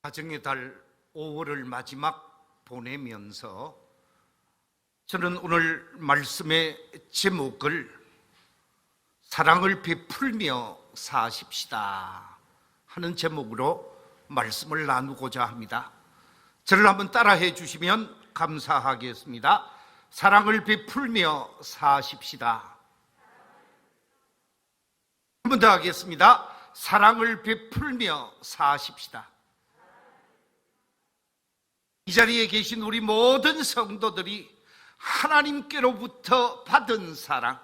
가정의 달 5월을 마지막 보내면서 저는 오늘 말씀의 제목을 사랑을 베풀며 사십시다 하는 제목으로 말씀을 나누고자 합니다. 저를 한번 따라해 주시면 감사하겠습니다. 사랑을 베풀며 사십시다. 한 번 더 하겠습니다. 사랑을 베풀며 사십시다. 이 자리에 계신 우리 모든 성도들이 하나님께로부터 받은 사랑,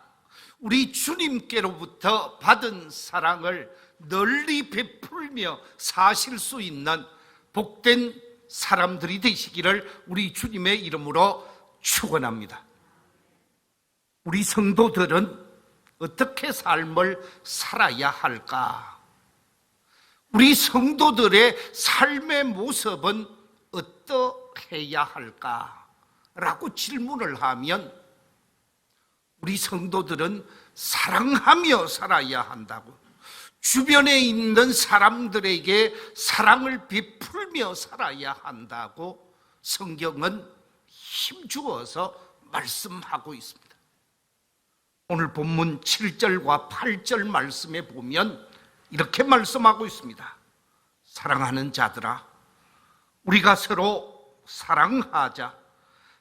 우리 주님께로부터 받은 사랑을 널리 베풀며 사실 수 있는 복된 사람들이 되시기를 우리 주님의 이름으로 축원합니다. 우리 성도들은 어떻게 삶을 살아야 할까? 우리 성도들의 삶의 모습은 어떠해야 할까? 라고 질문을 하면 우리 성도들은 사랑하며 살아야 한다고, 주변에 있는 사람들에게 사랑을 베풀며 살아야 한다고 성경은 힘주어서 말씀하고 있습니다. 오늘 본문 7절과 8절 말씀에 보면 이렇게 말씀하고 있습니다. 사랑하는 자들아, 우리가 서로 사랑하자.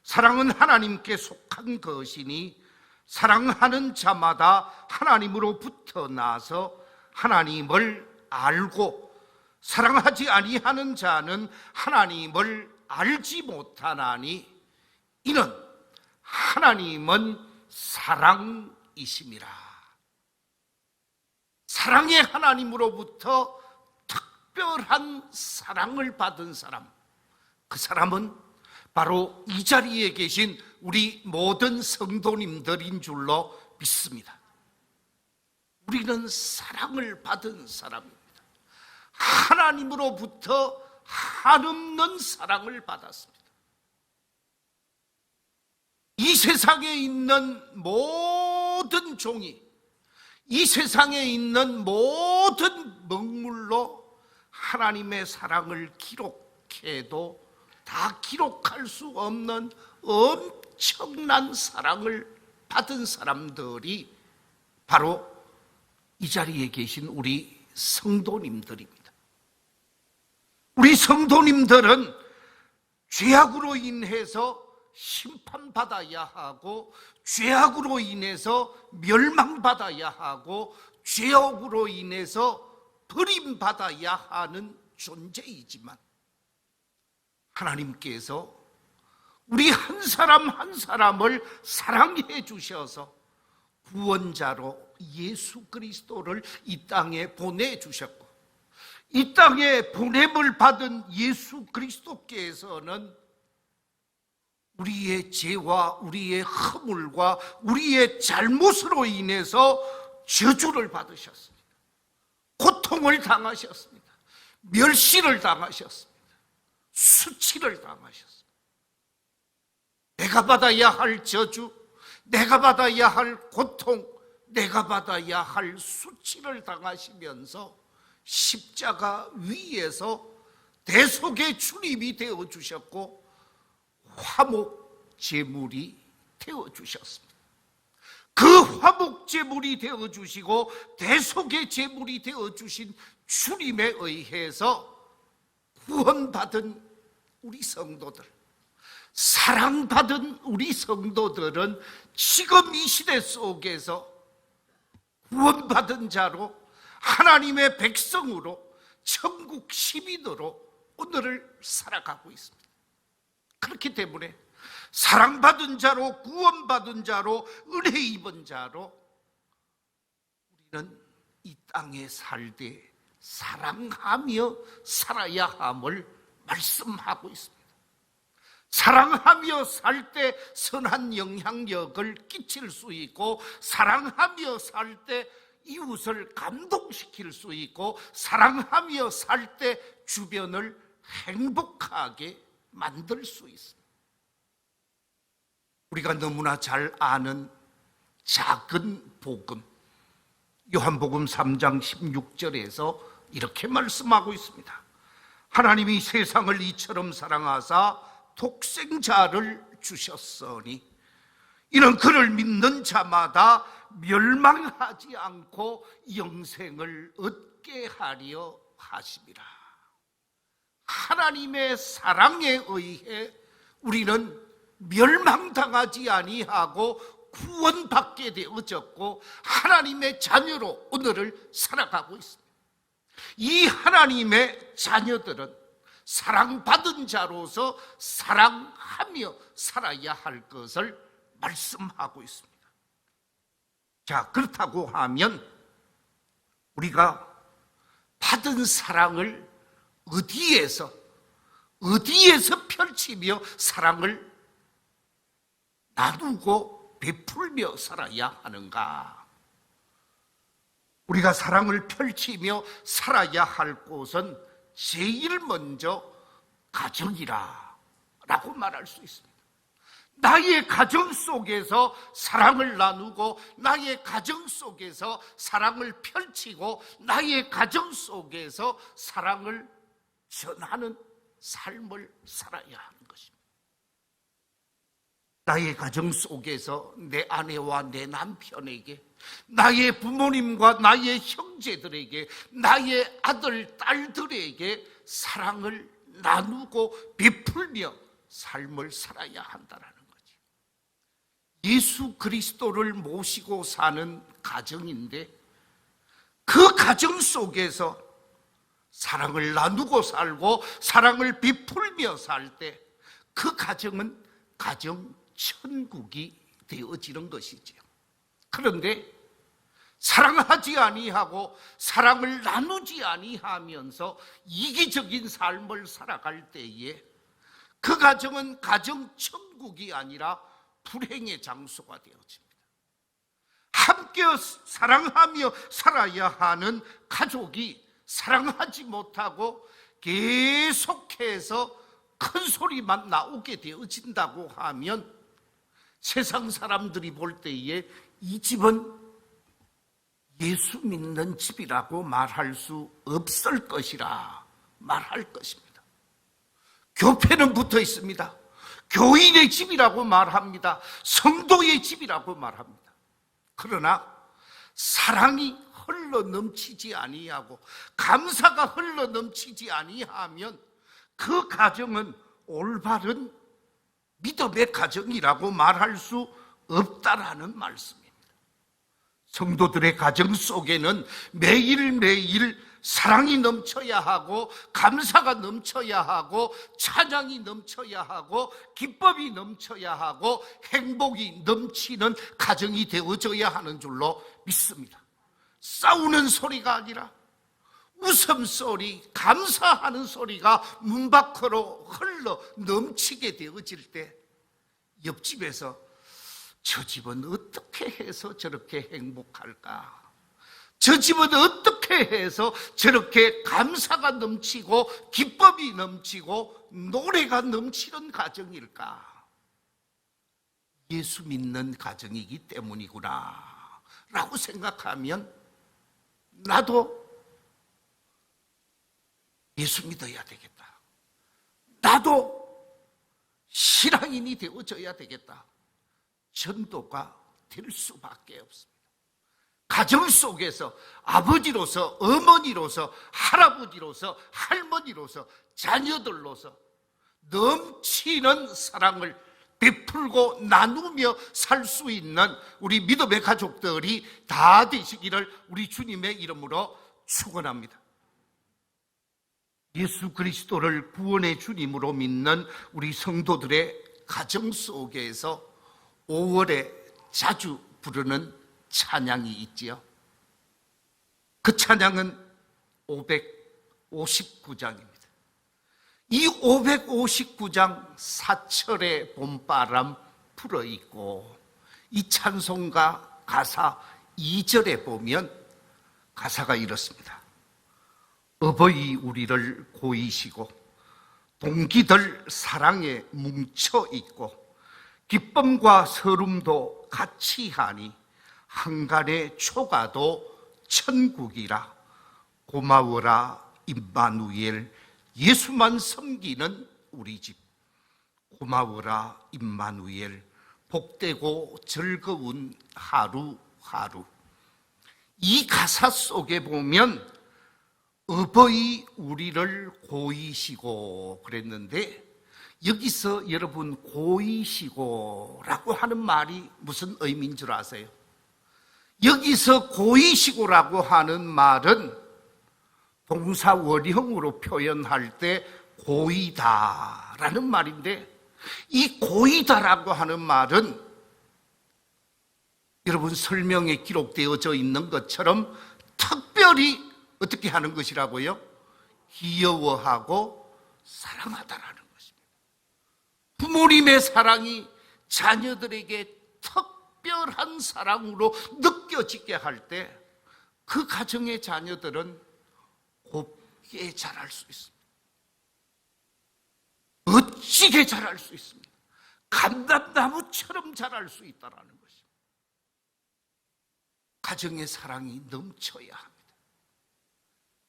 사랑은 하나님께 속한 것이니 사랑하는 자마다 하나님으로부터 나서 하나님을 알고, 사랑하지 아니하는 자는 하나님을 알지 못하나니 이는 하나님은 사랑이심이라. 사랑의 하나님으로부터 특별한 사랑을 받은 사람, 그 사람은 바로 이 자리에 계신 우리 모든 성도님들인 줄로 믿습니다. 우리는 사랑을 받은 사람입니다. 하나님으로부터 한없는 사랑을 받았습니다. 이 세상에 있는 모든 종이, 이 세상에 있는 모든 먹물로 하나님의 사랑을 기록해도 다 기록할 수 없는 엄청난 사랑을 받은 사람들이 바로 이 자리에 계신 우리 성도님들입니다. 우리 성도님들은 죄악으로 인해서 심판받아야 하고, 죄악으로 인해서 멸망받아야 하고, 죄악으로 인해서 버림받아야 하는 존재이지만 하나님께서 우리 한 사람 한 사람을 사랑해 주셔서 구원자로 예수 그리스도를 이 땅에 보내주셨고, 이 땅에 보냄을 받은 예수 그리스도께서는 우리의 죄와 우리의 허물과 우리의 잘못으로 인해서 저주를 받으셨습니다. 고통을 당하셨습니다. 멸시를 당하셨습니다. 수치를 당하셨습니다. 내가 받아야 할 저주, 내가 받아야 할 고통, 내가 받아야 할 수치를 당하시면서 십자가 위에서 대속의 주님이 되어주셨고 화목 제물이 되어주셨습니다. 그 화목 제물이 되어주시고 대속의 제물이 되어주신 주님에 의해서 구원받은 우리 성도들, 사랑받은 우리 성도들은 지금 이 시대 속에서 구원받은 자로, 하나님의 백성으로, 천국 시민으로 오늘을 살아가고 있습니다. 그렇기 때문에 사랑받은 자로, 구원받은 자로, 은혜 입은 자로 우리는 이 땅에 살 때 사랑하며 살아야 함을 말씀하고 있습니다. 사랑하며 살 때 선한 영향력을 끼칠 수 있고, 사랑하며 살 때 이웃을 감동시킬 수 있고, 사랑하며 살 때 주변을 행복하게 만들 수 있습니다. 우리가 너무나 잘 아는 작은 복음, 요한복음 3장 16절에서 이렇게 말씀하고 있습니다. 하나님이 세상을 이처럼 사랑하사 독생자를 주셨으니 이는 그를 믿는 자마다 멸망하지 않고 영생을 얻게 하려 하심이라. 하나님의 사랑에 의해 우리는 멸망당하지 아니하고 구원받게 되어졌고 하나님의 자녀로 오늘을 살아가고 있습니다. 이 하나님의 자녀들은 사랑받은 자로서 사랑하며 살아야 할 것을 말씀하고 있습니다. 자, 그렇다고 하면 우리가 받은 사랑을 어디에서 펼치며 사랑을 나누고 베풀며 살아야 하는가? 우리가 사랑을 펼치며 살아야 할 곳은 제일 먼저 가정이라고 말할 수 있습니다. 나의 가정 속에서 사랑을 나누고 나의 가정 속에서 사랑을 펼치고 나의 가정 속에서 사랑을 전하는 삶을 살아야 하는 것입니다. 나의 가정 속에서 내 아내와 내 남편에게, 나의 부모님과 나의 형제들에게, 나의 아들, 딸들에게 사랑을 나누고 베풀며 삶을 살아야 한다는 거지. 예수 그리스도를 모시고 사는 가정인데 그 가정 속에서 사랑을 나누고 살고 사랑을 베풀며 살 때 그 가정은 가정 천국이 되어지는 것이지요. 그런데 사랑하지 아니하고 사랑을 나누지 아니하면서 이기적인 삶을 살아갈 때에 그 가정은 가정 천국이 아니라 불행의 장소가 되어집니다. 함께 사랑하며 살아야 하는 가족이 사랑하지 못하고 계속해서 큰 소리만 나오게 되어진다고 하면 세상 사람들이 볼 때에 이 집은 예수 믿는 집이라고 말할 수 없을 것이라 말할 것입니다. 교회는 붙어 있습니다. 교인의 집이라고 말합니다. 성도의 집이라고 말합니다. 그러나 사랑이 흘러 넘치지 아니하고 감사가 흘러 넘치지 아니하면 그 가정은 올바른 믿음의 가정이라고 말할 수 없다라는 말씀입니다. 성도들의 가정 속에는 매일매일 사랑이 넘쳐야 하고 감사가 넘쳐야 하고 찬양이 넘쳐야 하고 기쁨이 넘쳐야 하고 행복이 넘치는 가정이 되어져야 하는 줄로 믿습니다. 싸우는 소리가 아니라 웃음소리, 감사하는 소리가 문 밖으로 흘러 넘치게 되어질 때 옆집에서 저 집은 어떻게 해서 저렇게 행복할까? 저 집은 어떻게 해서 저렇게 감사가 넘치고 기쁨이 넘치고 노래가 넘치는 가정일까? 예수 믿는 가정이기 때문이구나 라고 생각하면 나도 예수 믿어야 되겠다. 나도 신앙인이 되어져야 되겠다. 전도가 될 수밖에 없습니다. 가정 속에서 아버지로서 어머니로서 할아버지로서 할머니로서 자녀들로서 넘치는 사랑을 베풀고 나누며 살 수 있는 우리 믿음의 가족들이 다 되시기를 우리 주님의 이름으로 축원합니다. 예수 그리스도를 구원의 주님으로 믿는 우리 성도들의 가정 속에서 5월에 자주 부르는 찬양이 있지요. 그 찬양은 559장입니다. 이 559장 사철의 봄바람 불어있고 이 찬송가 가사 2절에 보면 가사가 이렇습니다. 어버이 우리를 고이시고 동기들 사랑에 뭉쳐있고 기쁨과 서름도 같이 하니 한간의 초가도 천국이라 고마워라 임마누엘 예수만 섬기는 우리 집. 고마워라 임마누엘, 복되고 즐거운 하루하루. 이 가사 속에 보면 어버이 우리를 고이시고 그랬는데, 여기서 여러분 고이시고라고 하는 말이 무슨 의미인 줄 아세요? 여기서 고이시고라고 하는 말은 동사 원형으로 표현할 때 고이다라는 말인데, 이 고이다라고 하는 말은 여러분 설명에 기록되어져 있는 것처럼 특별히 어떻게 하는 것이라고요? 귀여워하고 사랑하다라는 것입니다. 부모님의 사랑이 자녀들에게 특별한 사랑으로 느껴지게 할 때 그 가정의 자녀들은 곱게 자랄 수 있습니다. 멋지게 자랄 수 있습니다. 감람나무처럼 자랄 수 있다는 것입니다. 가정의 사랑이 넘쳐야 합니다.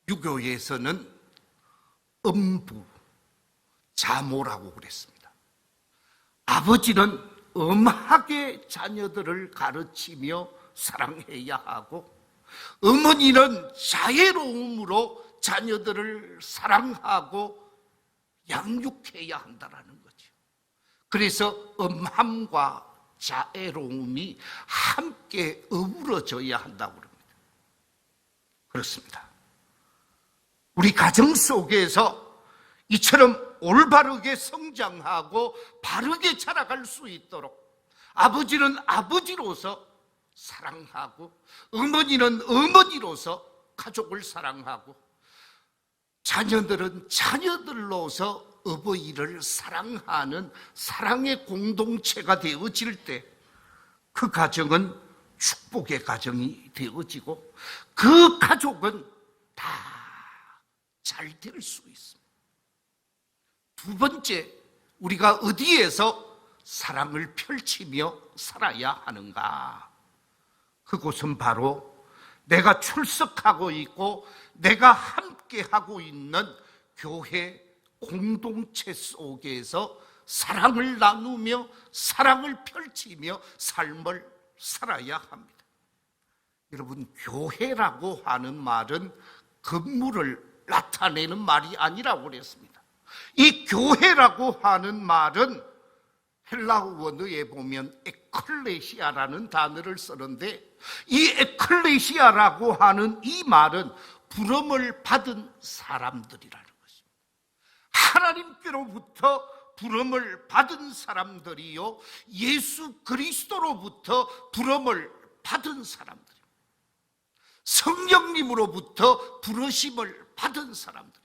유교에서는 엄부, 자모라고 그랬습니다. 아버지는 엄하게 자녀들을 가르치며 사랑해야 하고, 어머니는 자애로움으로 자녀들을 사랑하고 양육해야 한다는 거죠. 그래서 엄함과 자애로움이 함께 어우러져야 한다고 합니다. 그렇습니다. 우리 가정 속에서 이처럼 올바르게 성장하고 바르게 자라갈 수 있도록 아버지는 아버지로서 사랑하고, 어머니는 어머니로서 가족을 사랑하고, 자녀들은 자녀들로서 어버이를 사랑하는 사랑의 공동체가 되어질 때 그 가정은 축복의 가정이 되어지고, 그 가족은 다 잘 될 수 있습니다. 두 번째, 우리가 어디에서 사랑을 펼치며 살아야 하는가? 그곳은 바로 내가 출석하고 있고 내가 함께하고 있는 교회 공동체 속에서 사랑을 나누며 사랑을 펼치며 삶을 살아야 합니다. 여러분, 교회라고 하는 말은 건물을 나타내는 말이 아니라고 그랬습니다. 이 교회라고 하는 말은 헬라어 원어에 보면 에클레시아라는 단어를 쓰는데, 이 에클레시아라고 하는 이 말은 부름을 받은 사람들이라는 것입니다. 하나님께로부터 부름을 받은 사람들이요, 예수 그리스도로부터 부름을 받은 사람들입니다. 성령님으로부터 부르심을 받은 사람들.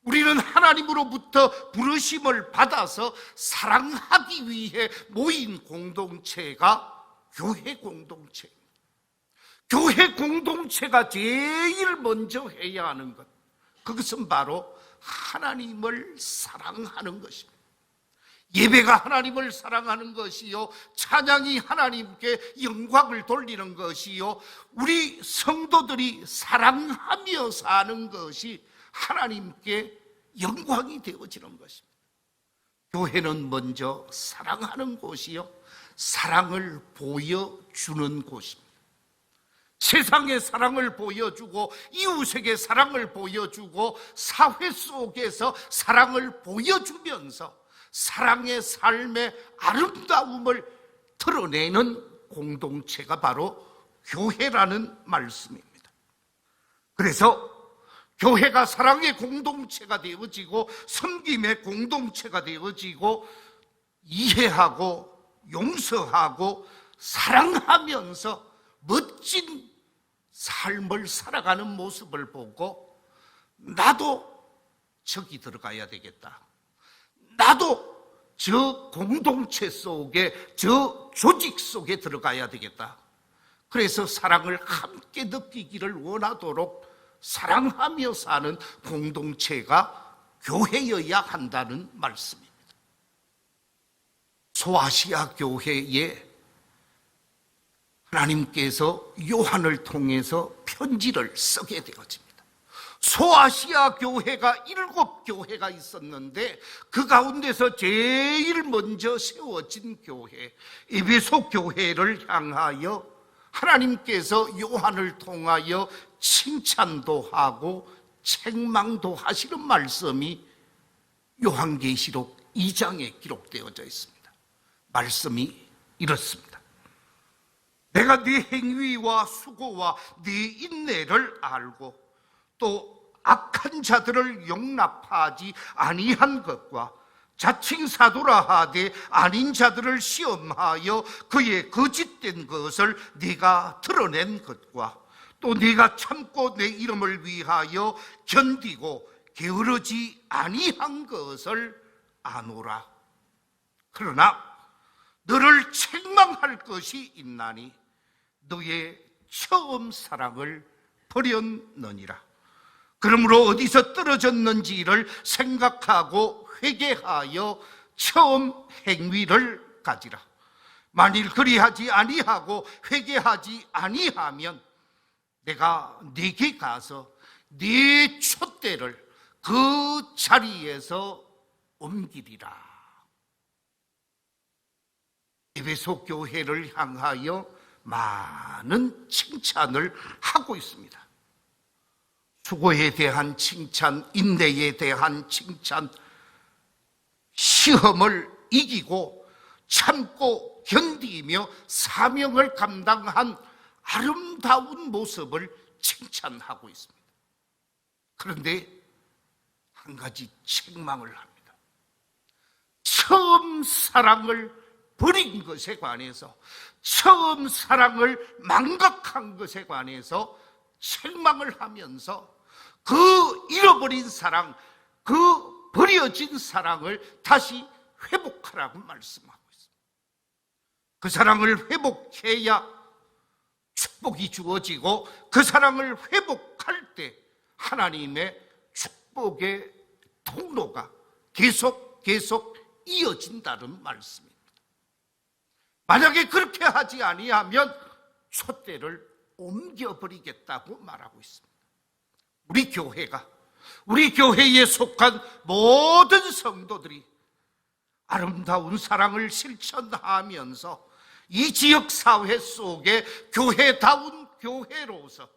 우리는 하나님으로부터 부르심을 받아서 사랑하기 위해 모인 공동체가 교회 공동체입니다. 교회 공동체가 제일 먼저 해야 하는 것, 그것은 바로 하나님을 사랑하는 것입니다. 예배가 하나님을 사랑하는 것이요, 찬양이 하나님께 영광을 돌리는 것이요, 우리 성도들이 사랑하며 사는 것이 하나님께 영광이 되어지는 것입니다. 교회는 먼저 사랑하는 곳이요, 사랑을 보여주는 곳입니다. 세상에 사랑을 보여주고 이웃에게 사랑을 보여주고 사회 속에서 사랑을 보여주면서 사랑의 삶의 아름다움을 드러내는 공동체가 바로 교회라는 말씀입니다. 그래서 교회가 사랑의 공동체가 되어지고 섬김의 공동체가 되어지고 이해하고 용서하고 사랑하면서 멋진 삶을 살아가는 모습을 보고, 나도 저기 들어가야 되겠다, 나도 저 공동체 속에, 저 조직 속에 들어가야 되겠다. 그래서 사랑을 함께 느끼기를 원하도록 사랑하며 사는 공동체가 교회여야 한다는 말씀입니다. 소아시아 교회에 하나님께서 요한을 통해서 편지를 쓰게 되어집니다. 소아시아 교회가 7교회가 있었는데 그 가운데서 제일 먼저 세워진 교회 에베소 교회를 향하여 하나님께서 요한을 통하여 칭찬도 하고 책망도 하시는 말씀이 요한계시록 2장에 기록되어져 있습니다. 말씀이 이렇습니다. 내가 네 행위와 수고와 네 인내를 알고 또 악한 자들을 용납하지 아니한 것과 자칭 사도라 하되 아닌 자들을 시험하여 그의 거짓된 것을 네가 드러낸 것과 또 네가 참고 내 이름을 위하여 견디고 게으르지 아니한 것을 아노라. 그러나 너를 책망할 것이 있나니 너의 처음 사랑을 버렸느니라. 그러므로 어디서 떨어졌는지를 생각하고 회개하여 처음 행위를 가지라. 만일 그리하지 아니하고 회개하지 아니하면 내가 네게 가서 네 촛대를 그 자리에서 옮기리라. 에베소 교회를 향하여 많은 칭찬을 하고 있습니다. 수고에 대한 칭찬, 인내에 대한 칭찬, 시험을 이기고 참고 견디며 사명을 감당한 아름다운 모습을 칭찬하고 있습니다. 그런데 한 가지 책망을 합니다. 처음 사랑을 버린 것에 관해서, 처음 사랑을 망각한 것에 관해서 책망을 하면서 그 잃어버린 사랑, 그 버려진 사랑을 다시 회복하라고 말씀하고 있습니다. 그 사랑을 회복해야 축복이 주어지고 그 사랑을 회복할 때 하나님의 축복의 통로가 계속 이어진다는 말씀입니다. 만약에 그렇게 하지 아니하면 촛대를 옮겨버리겠다고 말하고 있습니다. 우리 교회에 속한 모든 성도들이 아름다운 사랑을 실천하면서 이 지역 사회 속에 교회다운 교회로서,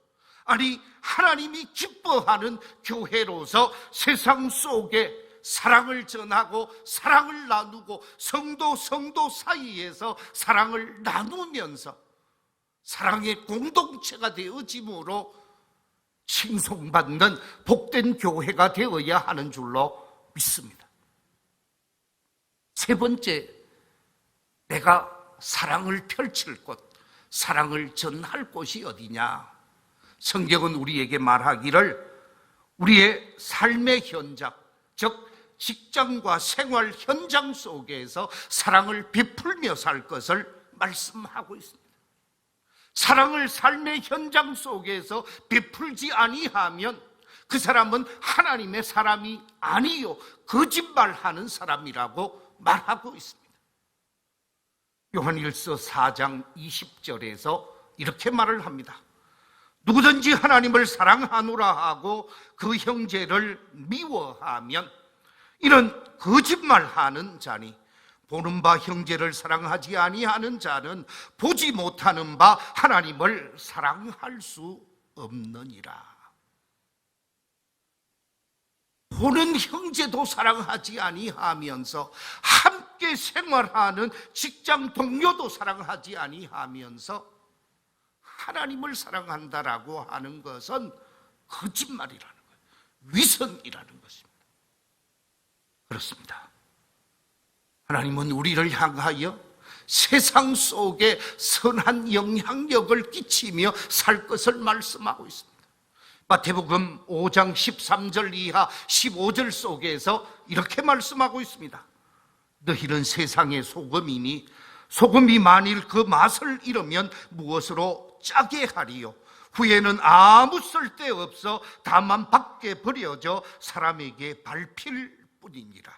아니 하나님이 기뻐하는 교회로서 세상 속에 사랑을 전하고 사랑을 나누고 성도 사이에서 사랑을 나누면서 사랑의 공동체가 되어짐으로 칭송받는 복된 교회가 되어야 하는 줄로 믿습니다. 세 번째, 내가 사랑을 펼칠 곳, 사랑을 전할 곳이 어디냐? 성경은 우리에게 말하기를 우리의 삶의 현장, 즉 직장과 생활 현장 속에서 사랑을 베풀며 살 것을 말씀하고 있습니다. 사랑을 삶의 현장 속에서 베풀지 아니하면 그 사람은 하나님의 사람이 아니요 거짓말하는 사람이라고 말하고 있습니다. 요한일서 4장 20절에서 이렇게 말을 합니다. 누구든지 하나님을 사랑하노라 하고 그 형제를 미워하면 이는 거짓말하는 자니 보는 바 형제를 사랑하지 아니하는 자는 보지 못하는 바 하나님을 사랑할 수 없느니라. 보는 형제도 사랑하지 아니하면서 함께 생활하는 직장 동료도 사랑하지 아니하면서 하나님을 사랑한다라고 하는 것은 거짓말이라는 거예요. 위선이라는 것입니다. 그렇습니다. 하나님은 우리를 향하여 세상 속에 선한 영향력을 끼치며 살 것을 말씀하고 있습니다. 마태복음 5장 13절 이하 15절 속에서 이렇게 말씀하고 있습니다. 너희는 세상의 소금이니 소금이 만일 그 맛을 잃으면 무엇으로 짜게 하리요? 후에는 아무 쓸데없어 다만 밖에 버려져 사람에게 밟힐 뿐이니라.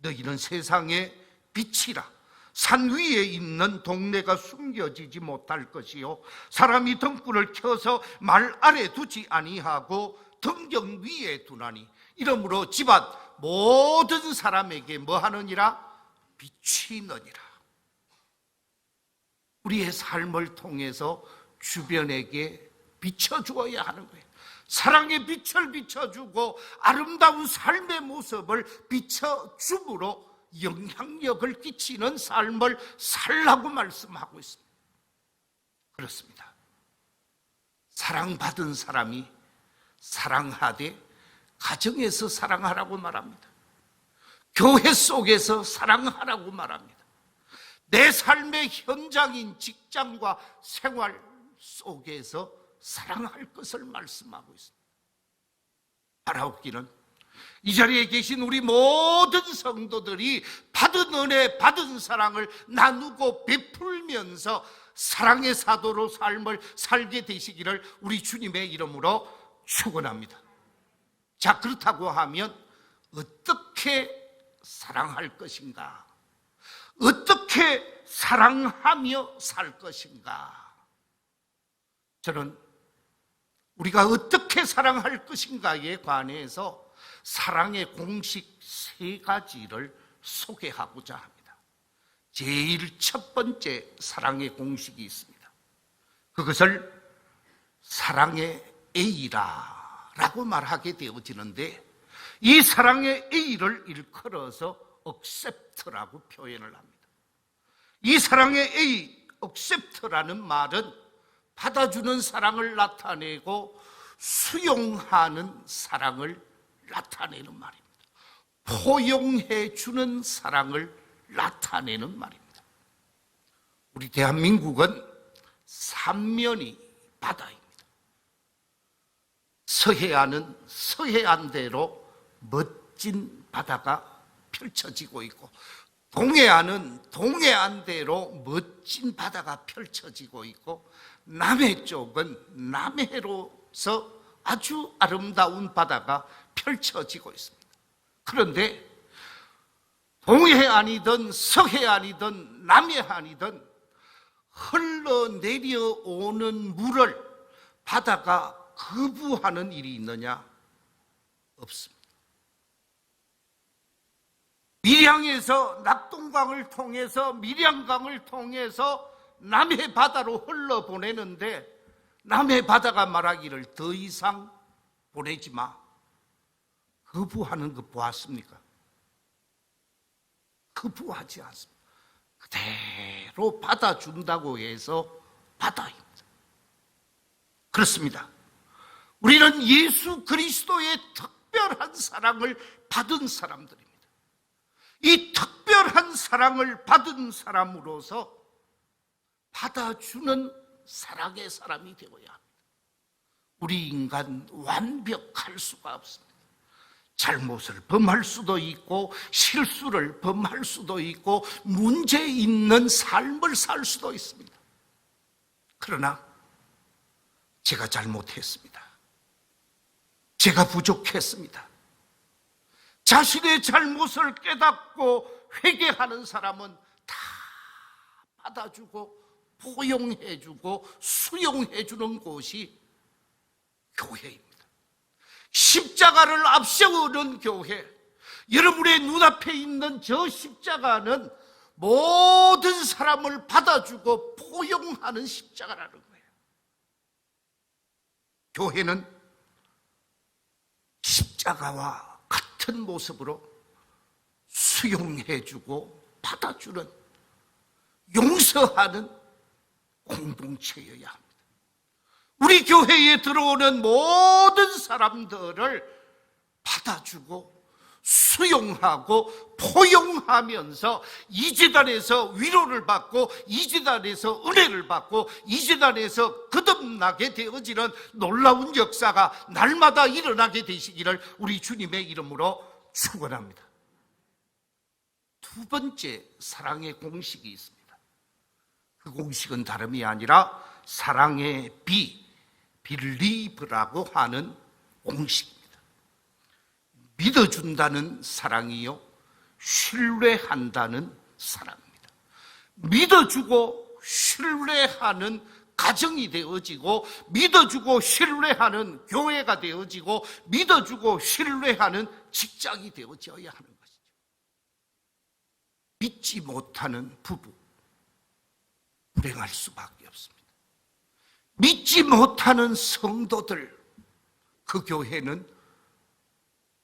너희는 세상의 빛이라. 산 위에 있는 동네가 숨겨지지 못할 것이요 사람이 등불을 켜서 말 아래 두지 아니하고 등경 위에 두나니 이러므로 집안 모든 사람에게 뭐 하느니라? 비치느니라. 우리의 삶을 통해서 주변에게 비춰주어야 하는 거예요. 사랑의 빛을 비춰주고 아름다운 삶의 모습을 비춰줌으로 영향력을 끼치는 삶을 살라고 말씀하고 있습니다. 그렇습니다. 사랑받은 사람이 사랑하되 가정에서 사랑하라고 말합니다. 교회 속에서 사랑하라고 말합니다. 내 삶의 현장인 직장과 생활 속에서 사랑할 것을 말씀하고 있습니다. 바라옵기는 이 자리에 계신 우리 모든 성도들이 받은 은혜, 받은 사랑을 나누고 베풀면서 사랑의 사도로 삶을 살게 되시기를 우리 주님의 이름으로 축원합니다. 자, 그렇다고 하면 어떻게 사랑할 것인가? 어떻게 사랑하며 살 것인가? 저는 우리가 어떻게 사랑할 것인가에 관해서 사랑의 공식 3가지를 소개하고자 합니다. 제일 첫 번째 사랑의 공식이 있습니다. 그것을 사랑의 A라고 말하게 되어지는데, 이 사랑의 A를 일컬어서 accept라고 표현을 합니다. 이 사랑의 A, accept라는 말은 받아주는 사랑을 나타내고 수용하는 사랑을 나타내는 말입니다. 포용해주는 사랑을 나타내는 말입니다. 우리 대한민국은 삼면이 바다입니다. 서해안은 서해안대로 멋진 바다가 펼쳐지고 있고, 동해안은 동해안대로 멋진 바다가 펼쳐지고 있고, 남해 쪽은 남해로서 아주 아름다운 바다가 펼쳐지고 있습니다. 그런데 동해안이든 서해안이든 남해안이든 흘러내려오는 물을 바다가 거부하는 일이 있느냐? 없습니다. 밀양에서 낙동강을 통해서 밀양강을 통해서 남해 바다로 흘러보내는데, 남해 바다가 말하기를 더 이상 보내지 마. 거부하는 거 보았습니까? 거부하지 않습니다. 그대로 받아준다고 해서 바다입니다. 그렇습니다. 우리는 예수 그리스도의 특별한 사랑을 받은 사람들입니다. 이 특별한 사랑을 받은 사람으로서 받아주는 사랑의 사람이 되어야 합니다. 우리 인간 완벽할 수가 없습니다. 잘못을 범할 수도 있고 실수를 범할 수도 있고 문제 있는 삶을 살 수도 있습니다. 그러나 제가 잘못했습니다. 제가 부족했습니다. 자신의 잘못을 깨닫고 회개하는 사람은 다 받아주고 포용해주고 수용해주는 곳이 교회입니다. 십자가를 앞세우는 교회, 여러분의 눈앞에 있는 저 십자가는 모든 사람을 받아주고 포용하는 십자가라는 거예요. 교회는 십자가와 같은 모습으로 수용해주고 받아주는, 용서하는 공동체여야 합니다. 우리 교회에 들어오는 모든 사람들을 받아주고 수용하고 포용하면서 이 재단에서 위로를 받고 이 재단에서 은혜를 받고 이 재단에서 거듭나게 되어지는 놀라운 역사가 날마다 일어나게 되시기를 우리 주님의 이름으로 축원합니다. 두 번째 사랑의 공식이 있습니다. 그 공식은 다름이 아니라 사랑의 빌리브라고 하는 공식입니다. 믿어준다는 사랑이요, 신뢰한다는 사랑입니다. 믿어주고 신뢰하는 가정이 되어지고 믿어주고 신뢰하는 교회가 되어지고 믿어주고 신뢰하는 직장이 되어져야 하는 것이죠. 믿지 못하는 부부 불행할 수밖에 없습니다. 믿지 못하는 성도들, 그 교회는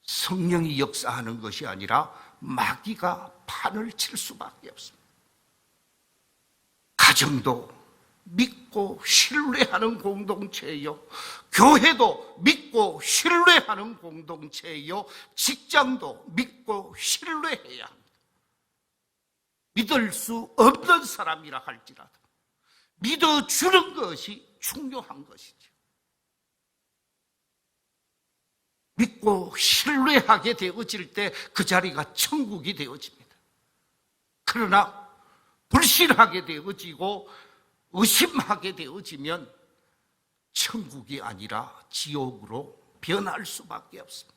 성령이 역사하는 것이 아니라 마귀가 판을 칠 수밖에 없습니다. 가정도 믿고 신뢰하는 공동체예요. 교회도 믿고 신뢰하는 공동체예요. 직장도 믿고 신뢰해야 합니다. 믿을 수 없는 사람이라 할지라도 믿어주는 것이 중요한 것이죠. 믿고 신뢰하게 되어질 때 그 자리가 천국이 되어집니다. 그러나 불신하게 되어지고 의심하게 되어지면 천국이 아니라 지옥으로 변할 수밖에 없습니다.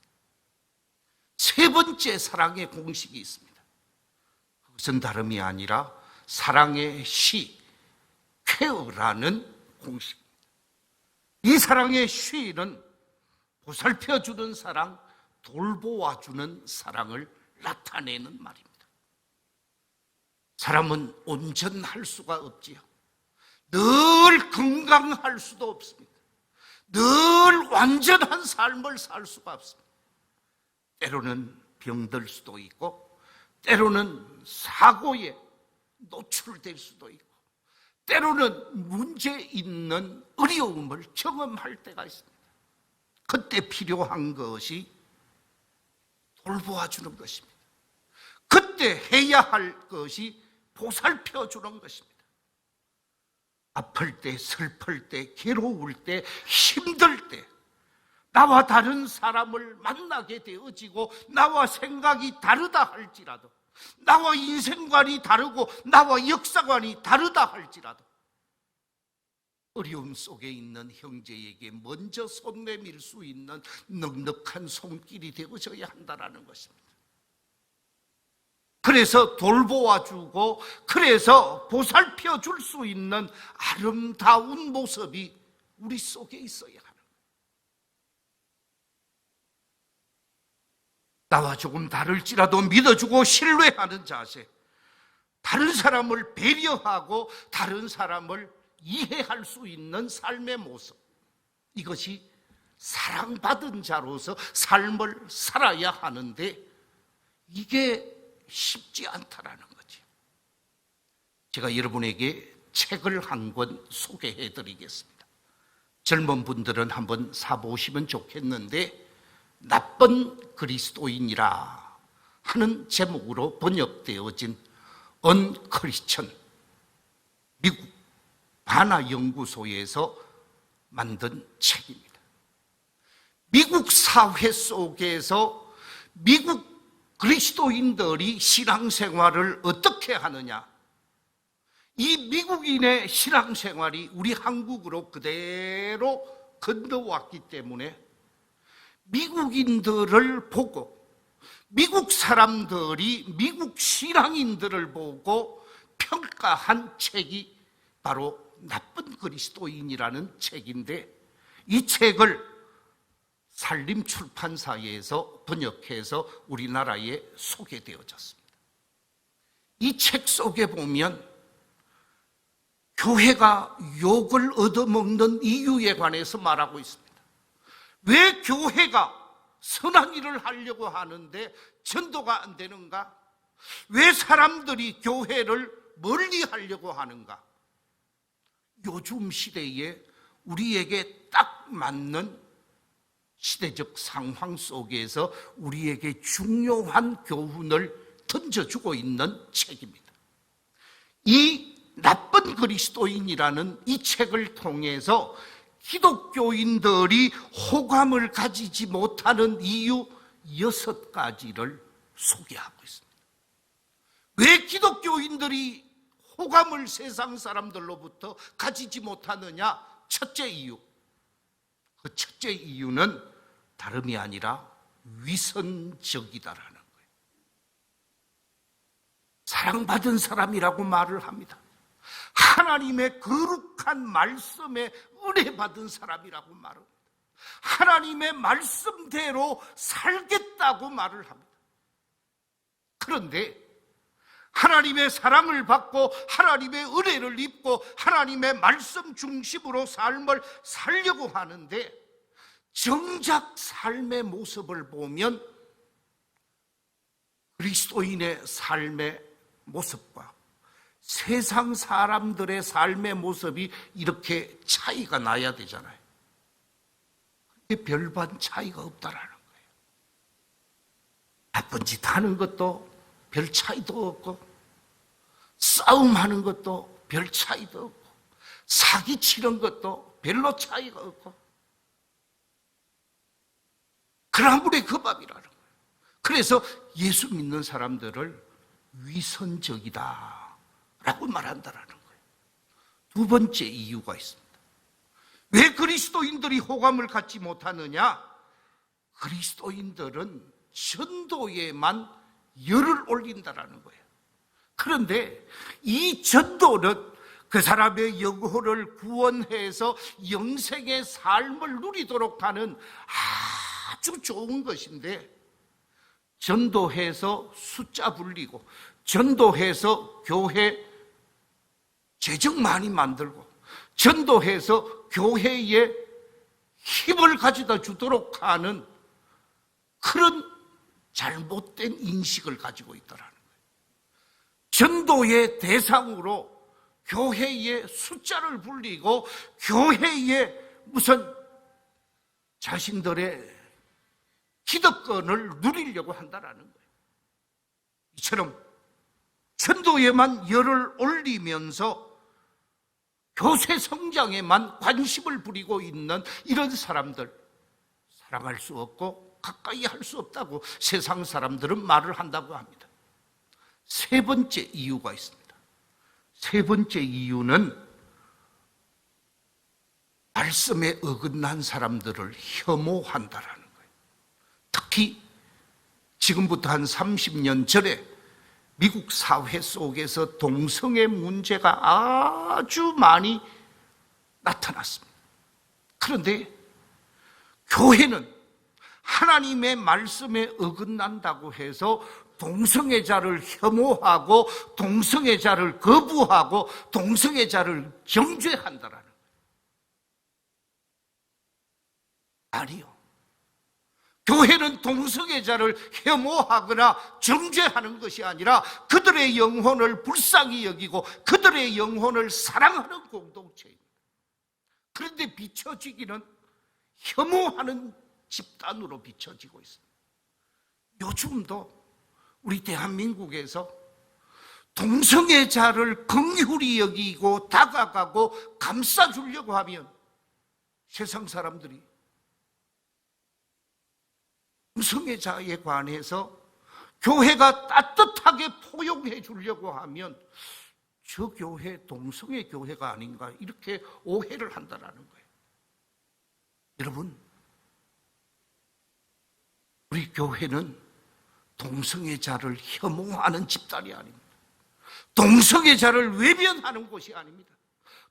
세 번째 사랑의 공식이 있습니다. 그것은 다름이 아니라 사랑의 시, 쾌어라는 공식입니다. 이 사랑의 시는 보살펴주는 사랑, 돌보아주는 사랑을 나타내는 말입니다. 사람은 온전할 수가 없지요. 늘 건강할 수도 없습니다. 늘 완전한 삶을 살 수가 없습니다. 때로는 병들 수도 있고, 때로는 사고에 노출될 수도 있고, 때로는 문제 있는 어려움을 경험할 때가 있습니다. 그때 필요한 것이 돌보아주는 것입니다. 그때 해야 할 것이 보살펴주는 것입니다. 아플 때, 슬플 때, 괴로울 때, 힘들 때 나와 다른 사람을 만나게 되어지고 나와 생각이 다르다 할지라도, 나와 인생관이 다르고 나와 역사관이 다르다 할지라도 어려움 속에 있는 형제에게 먼저 손 내밀 수 있는 넉넉한 손길이 되어져야 한다는 것입니다. 그래서 돌보아주고, 그래서 보살펴 줄 수 있는 아름다운 모습이 우리 속에 있어야 하는 거예요. 나와 조금 다를지라도 믿어주고 신뢰하는 자세, 다른 사람을 배려하고 다른 사람을 이해할 수 있는 삶의 모습, 이것이 사랑받은 자로서 삶을 살아야 하는데 이게 쉽지 않다라는 거죠. 제가 여러분에게 책을 한 권 소개해 드리겠습니다. 젊은 분들은 한번 사보시면 좋겠는데, 나쁜 그리스도인이라 하는 제목으로 번역되어진 언크리스천, 미국 바나연구소에서 만든 책입니다. 미국 사회 속에서 미국 그리스도인들이 신앙생활을 어떻게 하느냐, 이 미국인의 신앙생활이 우리 한국으로 그대로 건너왔기 때문에 미국인들을 보고, 미국 사람들이 미국 신앙인들을 보고 평가한 책이 바로 나쁜 그리스도인이라는 책인데, 이 책을 산림출판사에서 번역해서 우리나라에 소개되어졌습니다. 이 책 속에 보면 교회가 욕을 얻어먹는 이유에 관해서 말하고 있습니다. 왜 교회가 선한 일을 하려고 하는데 전도가 안 되는가? 왜 사람들이 교회를 멀리 하려고 하는가? 요즘 시대에 우리에게 딱 맞는 시대적 상황 속에서 우리에게 중요한 교훈을 던져주고 있는 책입니다. 이 나쁜 그리스도인이라는 이 책을 통해서 기독교인들이 호감을 가지지 못하는 이유 6가지를 소개하고 있습니다. 왜 기독교인들이 호감을 세상 사람들로부터 가지지 못하느냐? 첫째 이유, 그 첫째 이유는 다름이 아니라 위선적이다라는 거예요. 사랑받은 사람이라고 말을 합니다. 하나님의 거룩한 말씀에 은혜 받은 사람이라고 말합니다. 하나님의 말씀대로 살겠다고 말을 합니다. 그런데 하나님의 사랑을 받고 하나님의 은혜를 입고 하나님의 말씀 중심으로 삶을 살려고 하는데 정작 삶의 모습을 보면 그리스도인의 삶의 모습과 세상 사람들의 삶의 모습이 이렇게 차이가 나야 되잖아요. 그게 별반 차이가 없다라는 거예요. 나쁜 짓 하는 것도 별 차이도 없고, 싸움하는 것도 별 차이도 없고, 사기치는 것도 별로 차이가 없고, 그라물의 그 밥이라는 거예요. 그래서 예수 믿는 사람들을 위선적이다 라고 말한다라는 거예요. 두 번째 이유가 있습니다. 왜 그리스도인들이 호감을 갖지 못하느냐? 그리스도인들은 전도에만 열을 올린다라는 거예요. 그런데 이 전도는 그 사람의 영혼을 구원해서 영생의 삶을 누리도록 하는 아주 좋은 것인데, 전도해서 숫자 불리고, 전도해서 교회 재정 많이 만들고, 전도해서 교회에 힘을 가져다 주도록 하는 그런 잘못된 인식을 가지고 있다라는 거예요. 전도의 대상으로 교회의 숫자를 불리고 교회의 무슨 자신들의 기득권을 누리려고 한다라는 거예요. 이처럼 전도에만 열을 올리면서 교회 성장에만 관심을 부리고 있는 이런 사람들, 사랑할 수 없고 가까이 할 수 없다고 세상 사람들은 말을 한다고 합니다. 세 번째 이유가 있습니다. 세 번째 이유는 말씀에 어긋난 사람들을 혐오한다라는 거예요. 특히 지금부터 한 30년 전에 미국 사회 속에서 동성애 문제가 아주 많이 나타났습니다. 그런데 교회는 하나님의 말씀에 어긋난다고 해서 동성애자를 혐오하고 동성애자를 거부하고 동성애자를 정죄한다라는 거예요. 아니요. 교회는 동성애자를 혐오하거나 정죄하는 것이 아니라 그들의 영혼을 불쌍히 여기고 그들의 영혼을 사랑하는 공동체입니다. 그런데 비춰지기는 혐오하는 집단으로 비춰지고 있습니다. 요즘도 우리 대한민국에서 동성애자를 긍휼히 여기고 다가가고 감싸주려고 하면 세상 사람들이 동성애자에 관해서 교회가 따뜻하게 포용해 주려고 하면 저 교회 동성애 교회가 아닌가 이렇게 오해를 한다는 거예요. 여러분, 우리 교회는 동성애자를 혐오하는 집단이 아닙니다. 동성애자를 외면하는 곳이 아닙니다.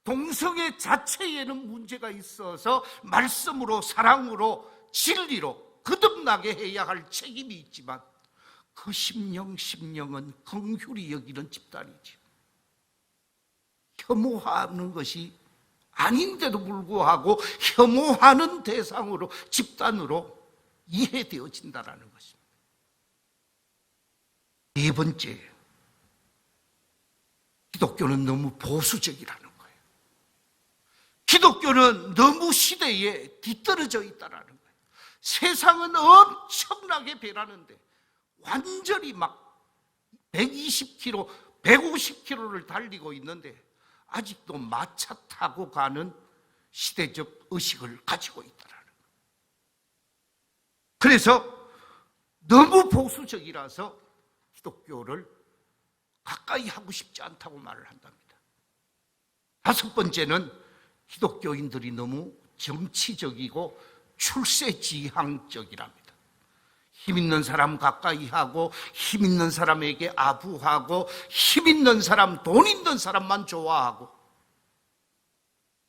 동성애 자체에는 문제가 있어서 말씀으로 사랑으로 진리로 거듭나게 해야 할 책임이 있지만 그 심령은 긍휼히 여기는 집단이지. 혐오하는 것이 아닌데도 불구하고 혐오하는 대상으로 집단으로 이해되어진다는 것입니다. 네 번째, 기독교는 너무 보수적이라는 거예요. 기독교는 너무 시대에 뒤떨어져 있다는 거예요. 세상은 엄청나게 변하는데 완전히 막 120km, 150km를 달리고 있는데 아직도 마차 타고 가는 시대적 의식을 가지고 있다는 거예요. 그래서 너무 보수적이라서 기독교를 가까이 하고 싶지 않다고 말을 한답니다. 다섯 번째는 기독교인들이 너무 정치적이고 출세지향적이랍니다. 힘 있는 사람 가까이 하고 힘 있는 사람에게 아부하고 힘 있는 사람, 돈 있는 사람만 좋아하고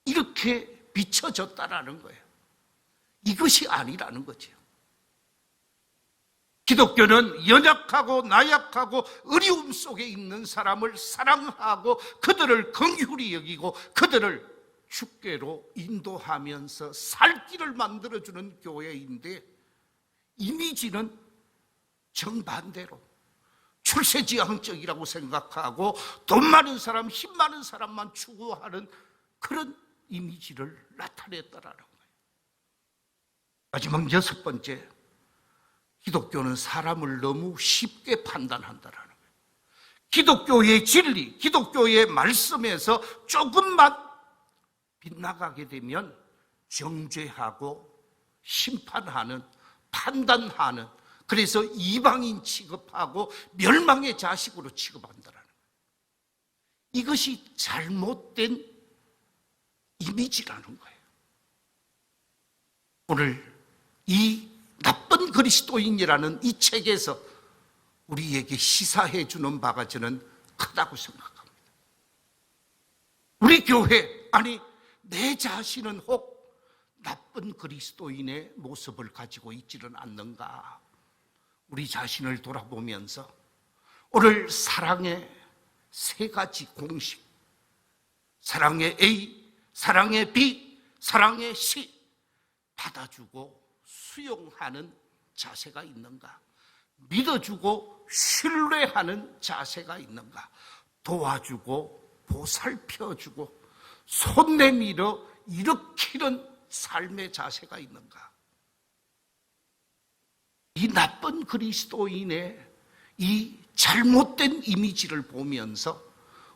이렇게 비춰졌다라는 거예요. 이것이 아니라는 거죠. 기독교는 연약하고 나약하고 어려움 속에 있는 사람을 사랑하고 그들을 긍휼히 여기고 그들을 주께로 인도하면서 살 길을 만들어주는 교회인데, 이미지는 정반대로 출세지향적이라고 생각하고 돈 많은 사람, 힘 많은 사람만 추구하는 그런 이미지를 나타냈다라는 거예요. 마지막 6번째, 기독교는 사람을 너무 쉽게 판단한다라는 거예요. 기독교의 진리, 기독교의 말씀에서 조금만 빗나가게 되면 정죄하고 심판하는, 판단하는, 그래서 이방인 취급하고 멸망의 자식으로 취급한다라는 거예요. 이것이 잘못된 이미지라는 거예요. 오늘 이 나쁜 그리스도인이라는 이 책에서 우리에게 시사해 주는 바가 저는 크다고 생각합니다. 우리 교회, 아니 내 자신은 혹 나쁜 그리스도인의 모습을 가지고 있지는 않는가? 우리 자신을 돌아보면서 오늘 사랑의 3가지 공식, 사랑의 A, 사랑의 B, 사랑의 C, 받아주고 수용하는 자세가 있는가? 믿어주고 신뢰하는 자세가 있는가? 도와주고 보살펴주고 손 내밀어 일으키는 삶의 자세가 있는가? 이 나쁜 그리스도인의 이 잘못된 이미지를 보면서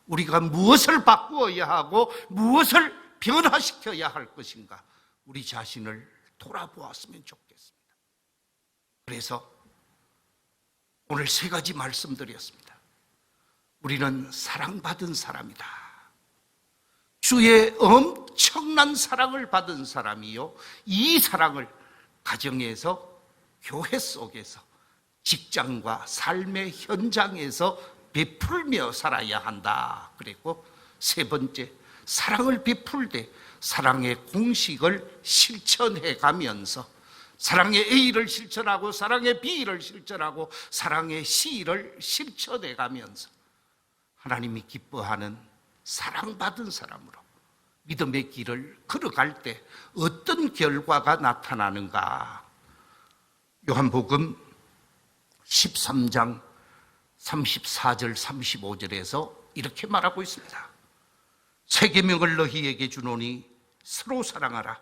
우리가 무엇을 바꾸어야 하고 무엇을 변화시켜야 할 것인가? 우리 자신을 돌아보았으면 좋겠습니다. 그래서 오늘 3가지 말씀드렸습니다. 우리는 사랑받은 사람이다. 주의 엄청난 사랑을 받은 사람이요, 이 사랑을 가정에서, 교회 속에서, 직장과 삶의 현장에서 베풀며 살아야 한다. 그리고 3번째, 사랑을 베풀 때 사랑의 공식을 실천해 가면서 사랑의 A를 실천하고 사랑의 B를 실천하고 사랑의 C를 실천해 가면서 하나님이 기뻐하는 사랑받은 사람으로 믿음의 길을 걸어갈 때 어떤 결과가 나타나는가? 요한복음 13장 34절 35절에서 이렇게 말하고 있습니다. 3 계명을 너희에게 주노니 서로 사랑하라.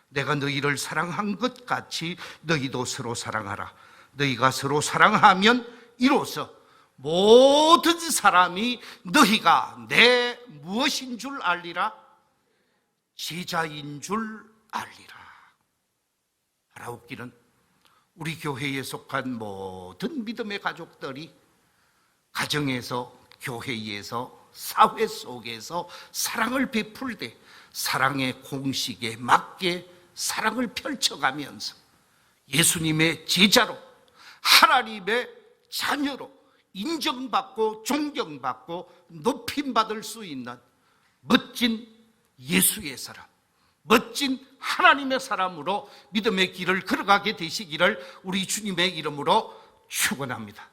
내가 너희를 사랑한 것 같이 너희도 서로 사랑하라. 너희가 서로 사랑하면 이로써 모든 사람이 너희가 내 무엇인 줄 알리라? 제자인 줄 알리라. 바라옵기는 우리 교회에 속한 모든 믿음의 가족들이 가정에서, 교회에서, 사회 속에서 사랑을 베풀 때 사랑의 공식에 맞게 사랑을 펼쳐가면서 예수님의 제자로, 하나님의 자녀로 인정받고 존경받고 높임받을 수 있는 멋진 예수의 사람, 멋진 하나님의 사람으로 믿음의 길을 걸어가게 되시기를 우리 주님의 이름으로 축원합니다.